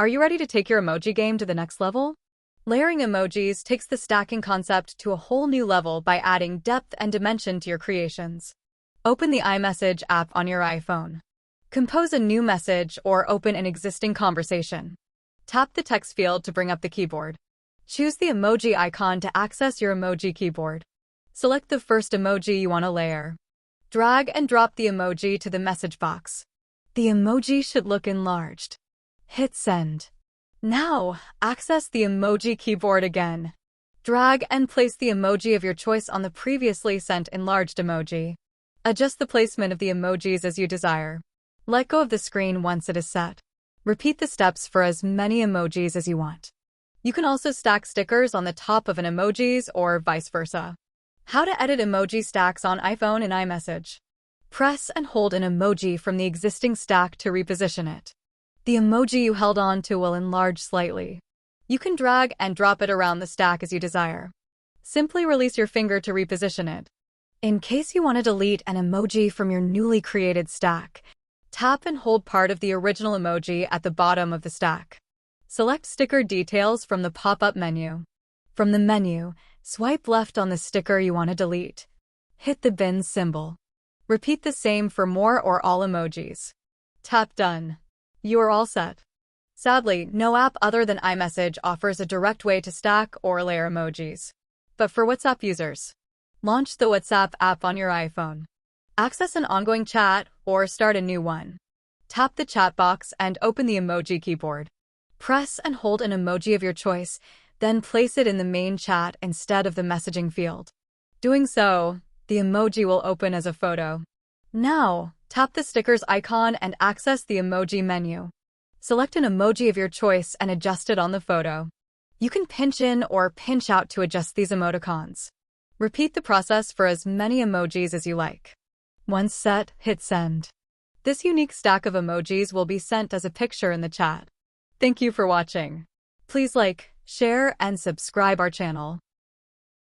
Are you ready to take your emoji game to the next level? Layering emojis takes the stacking concept to a whole new level by adding depth and dimension to your creations. Open the iMessage app on your iPhone. Compose a new message or open an existing conversation. Tap the text field to bring up the keyboard. Choose the emoji icon to access your emoji keyboard. Select the first emoji you want to layer. Drag and drop the emoji to the message box. The emoji should look enlarged. Hit send. Now, access the emoji keyboard again. Drag and place the emoji of your choice on the previously sent enlarged emoji. Adjust the placement of the emojis as you desire. Let go of the screen once it is set. Repeat the steps for as many emojis as you want. You can also stack stickers on the top of an emojis or vice versa. How to edit emoji stacks on iPhone and iMessage. Press and hold an emoji from the existing stack to reposition it. The emoji you held on to will enlarge slightly. You can drag and drop it around the stack as you desire. Simply release your finger to reposition it. In case you want to delete an emoji from your newly created stack, tap and hold part of the original emoji at the bottom of the stack. Select Sticker Details from the pop-up menu. From the menu, swipe left on the sticker you want to delete. Hit the bin symbol. Repeat the same for more or all emojis. Tap Done. You are all set. Sadly, no app other than iMessage offers a direct way to stack or layer emojis. But for WhatsApp users, launch the WhatsApp app on your iPhone. Access an ongoing chat or start a new one. Tap the chat box and open the emoji keyboard. Press and hold an emoji of your choice, then place it in the main chat instead of the messaging field. Doing so, the emoji will open as a photo. Now, tap the stickers icon and access the emoji menu. Select an emoji of your choice and adjust it on the photo. You can pinch in or pinch out to adjust these emoticons. Repeat the process for as many emojis as you like. Once set, hit send. This unique stack of emojis will be sent as a picture in the chat. Thank you for watching. Please like, share, and subscribe our channel.